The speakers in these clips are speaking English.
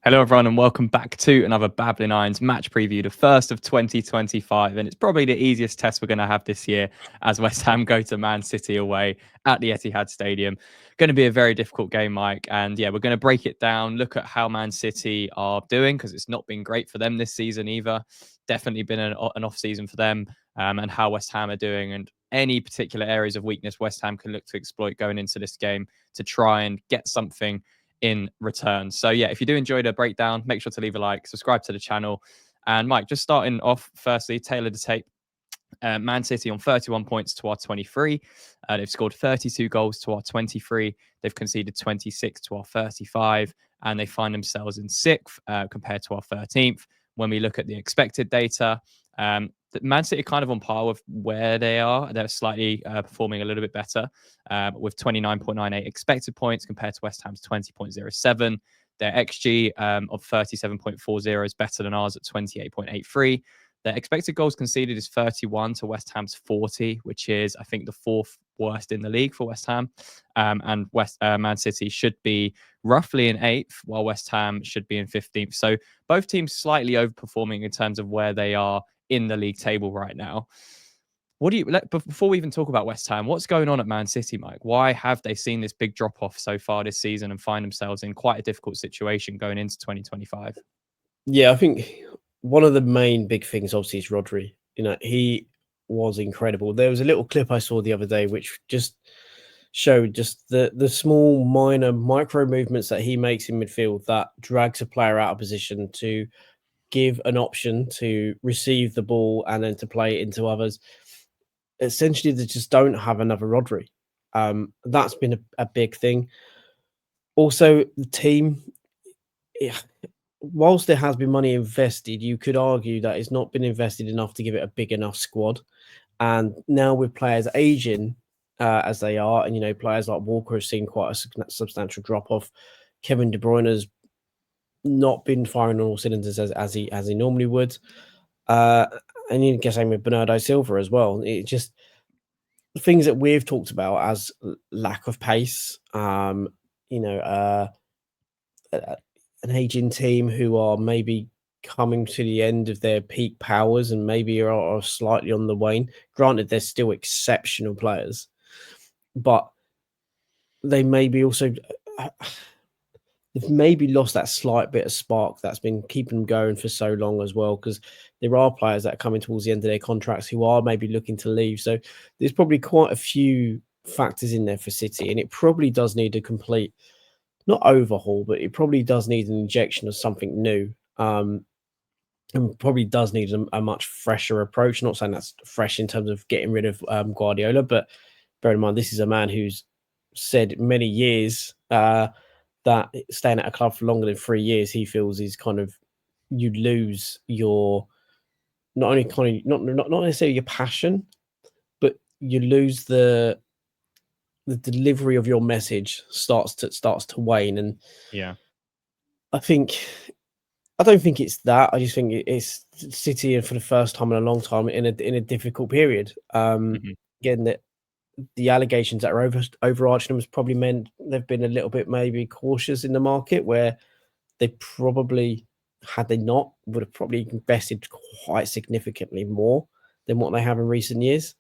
Hello, everyone, and welcome back to another Babbling Irons match preview, the first of 2025. And it's probably the easiest test we're going to have this year as West Ham go to Man City away at the Etihad Stadium. Going to be a very difficult game, Mike. And yeah, we're going to break it down, look at how Man City are doing, because it's not been great for them this season either. Definitely been an off season for them, and how West Ham are doing, and any particular areas of weakness West Ham can look to exploit going into this game to try and get something in return. So yeah, if you do enjoy the breakdown, make sure to leave a like, subscribe to the channel. And Mike, just starting off, firstly, tailor the tape. Man City on 31 points to our 23. They've scored 32 goals to our 23. They've conceded 26 to our 35. And they find themselves in 6th compared to our 13th. When we look at the expected data, Man City are kind of on par with where they are. They're slightly performing a little bit better with 29.98 expected points compared to West Ham's 20.07. Their XG of 37.40 is better than ours at 28.83. Their expected goals conceded is 31 to West Ham's 40, which is, I think, the 4th worst in the league for West Ham. And Man City should be roughly in 8th, while West Ham should be in 15th. So both teams slightly overperforming in terms of where they are in the league table right now. Before we even talk about West Ham, what's going on at Man City, Mike? Why have they seen this big drop off so far this season and find themselves in quite a difficult situation going into 2025? Yeah, I think one of the main big things, obviously, is Rodri. He was incredible. There was a little clip I saw the other day which just showed just the small, minor, micro movements that he makes in midfield that drags a player out of position to give an option to receive the ball and then to play it into others. Essentially, they just don't have another Rodri. That's been a big thing. Also, the team, whilst there has been money invested, you could argue that it's not been invested enough to give it a big enough squad. And now with players aging as they are, and players like Walker have seen quite a substantial drop off. Kevin De Bruyne has not been firing on all cylinders as he normally would. And you get same with Bernardo Silva as well. It just things that we've talked about as lack of pace. An aging team who are maybe coming to the end of their peak powers and maybe are slightly on the wane. Granted, they're still exceptional players, but they maybe also they've maybe lost that slight bit of spark that's been keeping them going for so long as well, because there are players that are coming towards the end of their contracts who are maybe looking to leave. So there's probably quite a few factors in there for City, and it probably does need a complete, not overhaul, but it probably does need an injection of something new. And probably does need a much fresher approach. Not saying that's fresh in terms of getting rid of Guardiola, but bear in mind, this is a man who's said many years that staying at a club for longer than 3 years, he feels is kind of, you lose your, not only kind of, not necessarily your passion, but you lose the delivery of your message starts to wane. And Yeah. I don't think it's that. I just think it's City for the first time in a long time in a difficult period. Again, that the allegations that are overarching them has probably meant they've been a little bit maybe cautious in the market, where they probably, had they not, would have probably invested quite significantly more than what they have in recent years.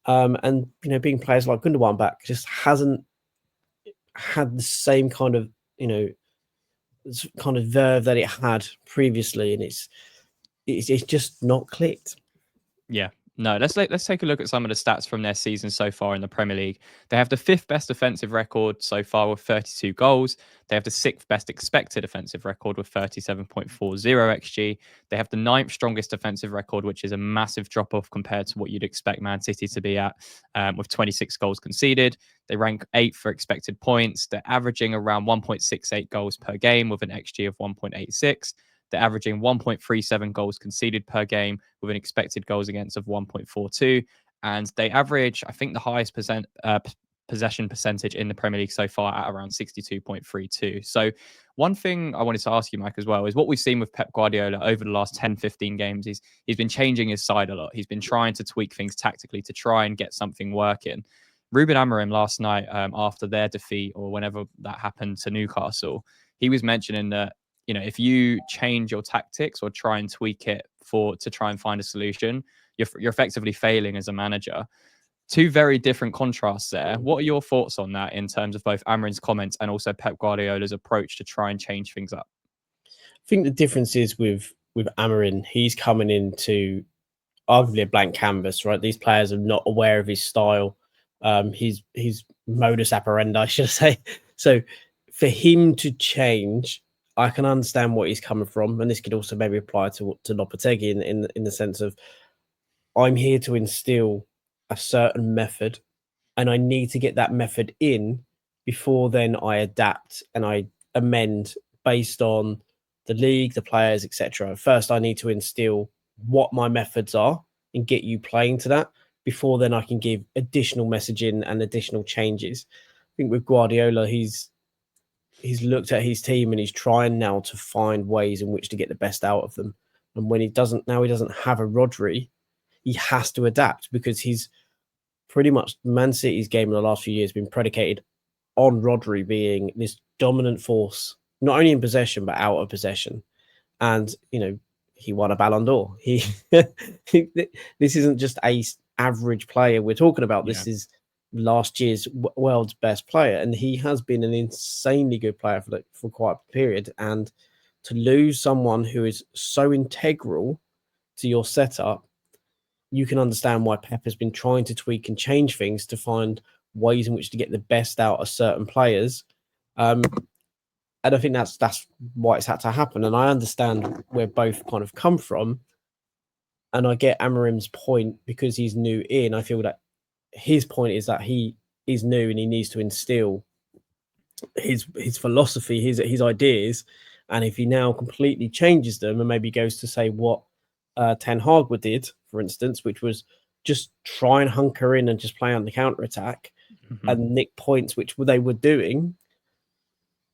And being players like Gundogan back just hasn't had the same kind of verve that it had previously, and it's just not clicked. Yeah. No, let's take a look at some of the stats from their season so far in the Premier League. They have the 5th best offensive record so far with 32 goals. They have the 6th best expected offensive record with 37.40 XG. They have the 9th strongest defensive record, which is a massive drop off compared to what you'd expect Man City to be at, with 26 goals conceded. They rank 8th for expected points. They're averaging around 1.68 goals per game with an XG of 1.86. They're averaging 1.37 goals conceded per game with an expected goals against of 1.42. And they average, I think, the highest possession percentage in the Premier League so far at around 62.32. So one thing I wanted to ask you, Mike, as well, is what we've seen with Pep Guardiola over the last 10, 15 games. He's been changing his side a lot. He's been trying to tweak things tactically to try and get something working. Ruben Amorim last night, after their defeat or whenever that happened to Newcastle, he was mentioning that you know, if you change your tactics or try and tweak it to try and find a solution, you're effectively failing as a manager. Two very different contrasts there. What are your thoughts on that in terms of both Amarin's comments and also Pep Guardiola's approach to try and change things up? I think the difference is with Amarin, he's coming into arguably a blank canvas, right? These players are not aware of his style, his modus operandi, should I say. So for him to change, I can understand what he's coming from, and this could also maybe apply to Lopetegui in the sense of, I'm here to instill a certain method, and I need to get that method in before then I adapt and I amend based on the league, the players, etc. First, I need to instill what my methods are and get you playing to that before then I can give additional messaging and additional changes. I think with Guardiola, he's looked at his team and he's trying now to find ways in which to get the best out of them. And when he doesn't have a Rodri, he has to adapt, because he's pretty much Man City's game in the last few years been predicated on Rodri being this dominant force, not only in possession, but out of possession. And, you know, he won a Ballon d'Or. This isn't just a average player we're talking about. This is last year's world's best player. And he has been an insanely good player for quite a period. And to lose someone who is so integral to your setup, you can understand why Pep has been trying to tweak and change things to find ways in which to get the best out of certain players. And I think that's why it's had to happen. And I understand where both kind of come from. And I get Amarim's point because he's new in. I feel that his point is that he is new and he needs to instill his philosophy, his ideas. And if he now completely changes them and maybe goes to say what Ten Hag did, for instance, which was just try and hunker in and just play on the counter attack and nick points, which they were doing,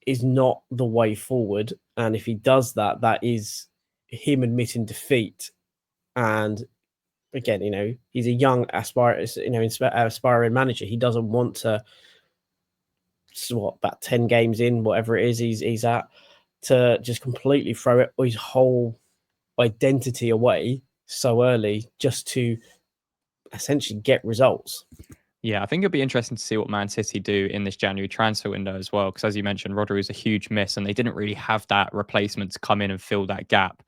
is not the way forward. And if he does that, that is him admitting defeat. And again, you know, he's a young aspiring manager. He doesn't want to, about 10 games in, whatever it is he's at, to just completely throw his whole identity away so early just to essentially get results. Yeah, I think it'll be interesting to see what Man City do in this January transfer window as well, because as you mentioned, Rodri is a huge miss and they didn't really have that replacement to come in and fill that gap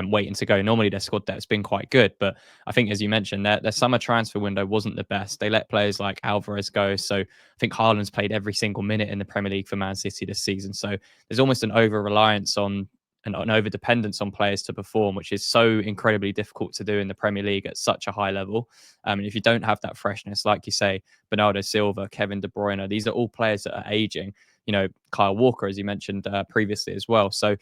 waiting to go. Normally their squad depth's been quite good, but I think, as you mentioned, their summer transfer window wasn't the best. They let players like Alvarez go, so I think Haaland's played every single minute in the Premier League for Man City this season, so there's almost an over-reliance on and an over-dependence on players to perform, which is so incredibly difficult to do in the Premier League at such a high level. And if you don't have that freshness, like you say, Bernardo Silva, Kevin De Bruyne, these are all players that are aging. You know, Kyle Walker, as you mentioned previously as well. So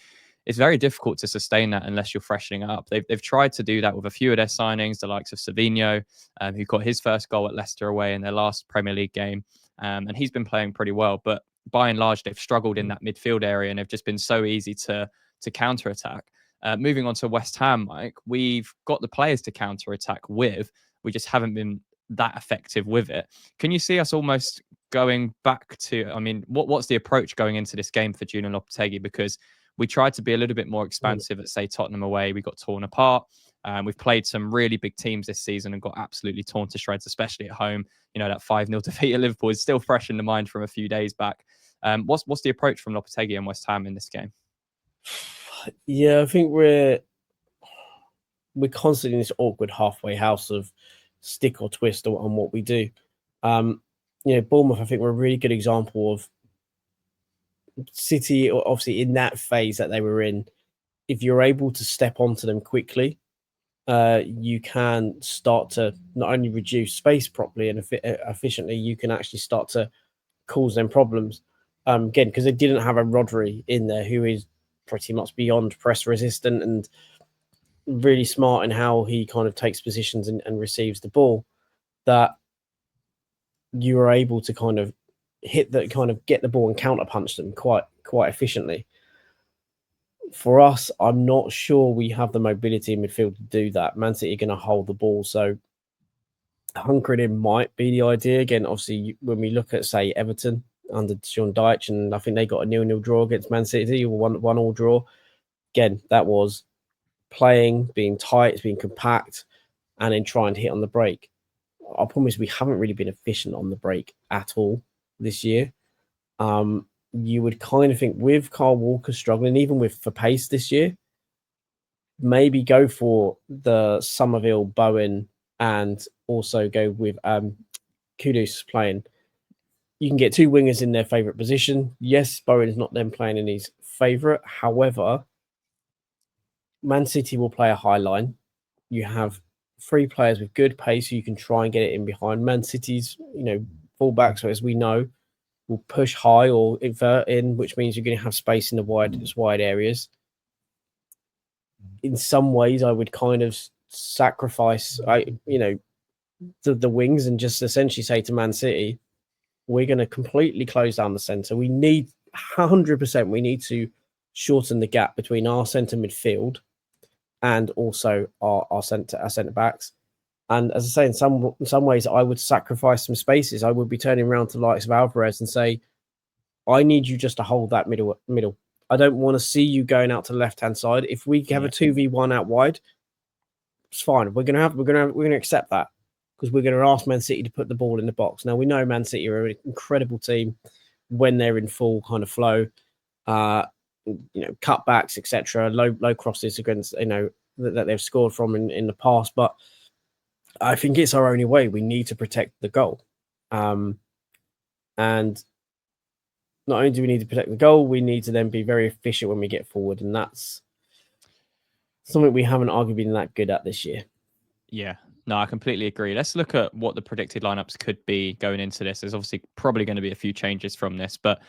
it's very difficult to sustain that unless you're freshening up. They've tried to do that with a few of their signings, the likes of Savinho, who got his first goal at Leicester away in their last Premier League game. And he's been playing pretty well. But by and large, they've struggled in that midfield area and they've just been so easy to counter-attack. Moving on to West Ham, Mike, we've got the players to counter-attack with. We just haven't been that effective with it. Can you see us almost going back to, I mean, what's the approach going into this game for Julian Lopetegui? Because we tried to be a little bit more expansive at, say, Tottenham away. We got torn apart. We've played some really big teams this season and got absolutely torn to shreds, especially at home. You know, that 5-0 defeat at Liverpool is still fresh in the mind from a few days back. What's the approach from Lopetegui and West Ham in this game? Yeah, I think we're constantly in this awkward halfway house of stick or twist on what we do. You know, Bournemouth, I think, were a really good example of City, obviously in that phase that they were in. If you're able to step onto them quickly, you can start to not only reduce space properly and efficiently, you can actually start to cause them problems. Again, because they didn't have a Rodri in there who is pretty much beyond press resistant and really smart in how he kind of takes positions and receives the ball, that you are able to kind of get the ball and counter punch them quite efficiently. For us, I'm not sure we have the mobility in midfield to do that. Man City are going to hold the ball, so hunkering in might be the idea. Again, obviously, when we look at, say, Everton under Sean Dyche, and I think they got a 0-0 draw against Man City, or 1-1 draw. again, that was playing, being tight, being compact, and then trying to hit on the break. Our problem is we haven't really been efficient on the break at all this year. You would kind of think with Kyle Walker struggling, even for pace this year, maybe go for the Somerville, Bowen, and also go with Kudus playing. You can get two wingers in their favourite position. Yes, Bowen is not then playing in his favourite. However, Man City will play a high line. You have three players with good pace who you can try and get it in behind. Man City's, fullbacks, as we know, will push high or invert in, which means you're going to have space in the wide areas. In some ways, I would kind of sacrifice, the wings and just essentially say to Man City, we're going to completely close down the centre. We need 100%. We need to shorten the gap between our centre midfield and also our centre backs. And as I say, in some ways, I would sacrifice some spaces. I would be turning around to the likes of Alvarez and say, I need you just to hold that middle. I don't want to see you going out to the left-hand side. If we have a 2v1 out wide, it's fine. We're gonna accept that because we're going to ask Man City to put the ball in the box. Now we know Man City are an incredible team when they're in full kind of flow. Cutbacks, etc., low crosses against that they've scored from in the past, but I think it's our only way. We need to protect the goal, and not only do we need to protect the goal, we need to then be very efficient when we get forward, and that's something we haven't arguably been that good at this year. Yeah, no, I completely agree. Let's look at what the predicted lineups could be going into this. There's obviously probably going to be a few changes from this, but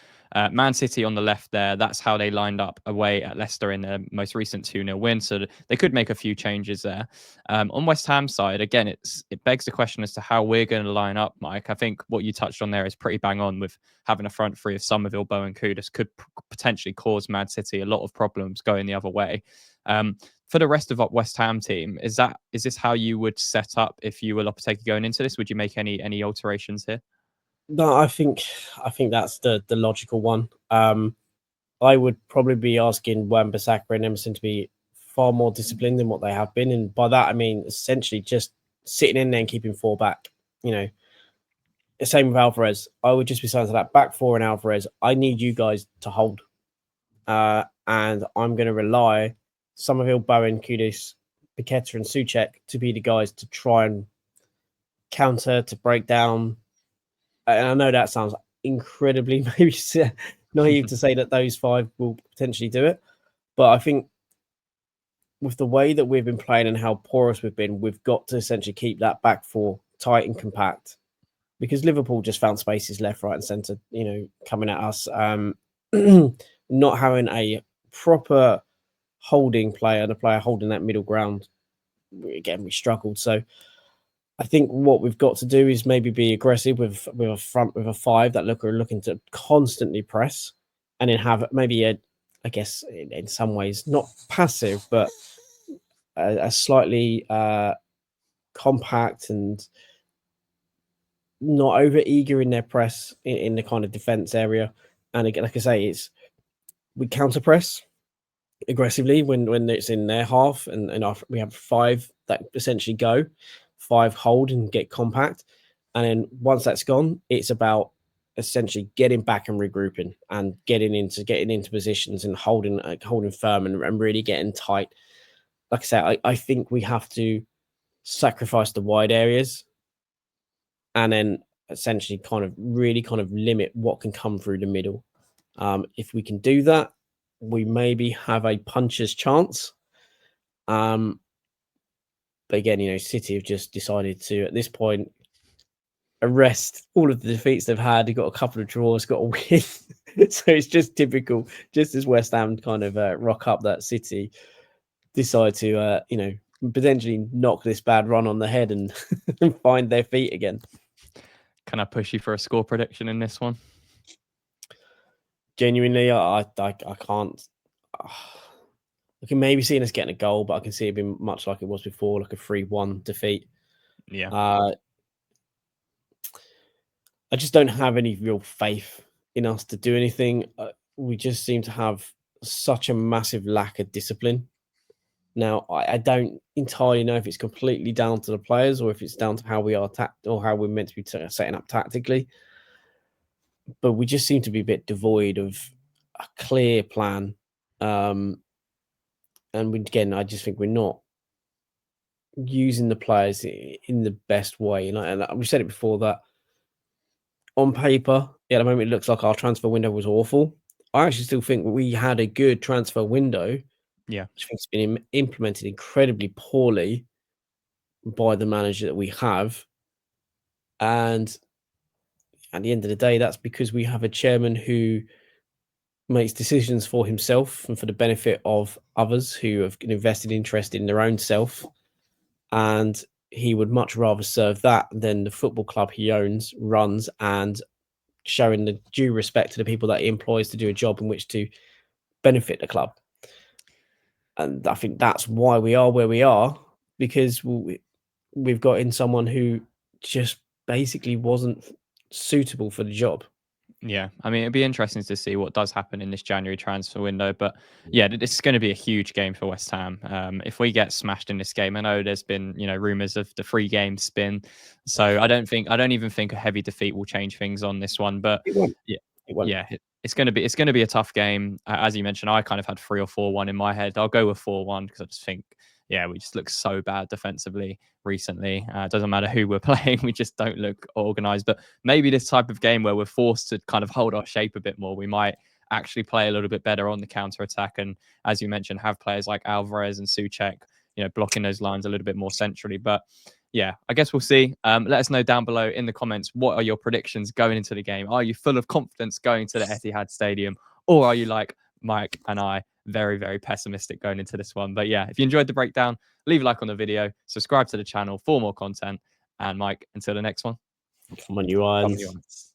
Man City on the left there, that's how they lined up away at Leicester in their most recent 2-0 win. So they could make a few changes there. On West Ham side, again, it begs the question as to how we're going to line up, Mike. I think what you touched on there is pretty bang on with having a front three of Somerville, Bowen, Kudus could potentially cause Man City a lot of problems going the other way. For the rest of our West Ham team, is this how you would set up if you were Lopetegui going into this? Would you make any alterations here? No, I think that's the logical one. I would probably be asking Wan-Bissaka and Emerson to be far more disciplined than what they have been, and by that I mean essentially just sitting in there and keeping four back. The same with Alvarez. I would just be saying to that back four and Alvarez, I need you guys to hold, and I'm going to rely Somerville, Bowen, Kudus, Paqueta, and Souček to be the guys to try and counter, to break down. And I know that sounds incredibly maybe naive to say that those five will potentially do it, but I think with the way that we've been playing and how porous we've been, we've got to essentially keep that back four tight and compact, because Liverpool just found spaces left, right, and centre, coming at us. Not having a proper holding player and a player holding that middle ground, again, we struggled. So I think what we've got to do is maybe be aggressive with a five that are looking to constantly press, and then have maybe I guess in some ways not passive, but a slightly compact and not over eager in their press in the kind of defense area. And again, like I say, we counter press aggressively when it's in their half, and we have five that essentially go, five hold and get compact, and then once that's gone, it's about essentially getting back and regrouping and getting into positions and holding firm and really getting tight. Like I said, I think we have to sacrifice the wide areas and then essentially kind of limit what can come through the middle. If we can do that, we maybe have a puncher's chance. But again, City have just decided to, at this point, arrest all of the defeats they've had. They've got a couple of draws, got a win. So it's just typical, just as West Ham kind of rock up, that City decide to, potentially knock this bad run on the head and find their feet again. Can I push you for a score prediction in this one? Genuinely, I can't. I can maybe see us getting a goal, but I can see it being much like it was before, like a 3-1 defeat. Yeah. I just don't have any real faith in us to do anything. We just seem to have such a massive lack of discipline. Now, I don't entirely know if it's completely down to the players or if it's down to how we are or how we're meant to be setting up tactically. But we just seem to be a bit devoid of a clear plan. And again, I just think we're not using the players in the best way. And we've said it before that on paper, at the moment, it looks like our transfer window was awful. I actually still think we had a good transfer window. Yeah. I think it's been implemented incredibly poorly by the manager that we have. And at the end of the day, that's because we have a chairman who makes decisions for himself and for the benefit of others who have an invested interest in their own self. And he would much rather serve that than the football club he owns, runs, and showing the due respect to the people that he employs to do a job in which to benefit the club. And I think that's why we are where we are, because we've got in someone who just basically wasn't suitable for the job. Yeah, I mean, it'd be interesting to see what does happen in this January transfer window. But yeah, this is going to be a huge game for West Ham. If we get smashed in this game, I know there's been rumours of the 3-game spin, so I don't even think a heavy defeat will change things on this one. But It won't. yeah, It won't. yeah, it's going to be a tough game. As you mentioned, I kind of had 3 or 4-1 in my head. I'll go with 4-1 because I just think we just look so bad defensively recently. It doesn't matter who we're playing, we just don't look organized. But maybe this type of game where we're forced to kind of hold our shape a bit more, we might actually play a little bit better on the counter attack. And as you mentioned, have players like Alvarez and Souček, blocking those lines a little bit more centrally. But yeah, I guess we'll see. Let us know down below in the comments, what are your predictions going into the game? Are you full of confidence going to the Etihad Stadium? Or are you like Mike and I, very, very pessimistic going into this one? But yeah, if you enjoyed the breakdown, leave a like on the video, subscribe to the channel for more content. And Mike, until the next one, Come on, you irons.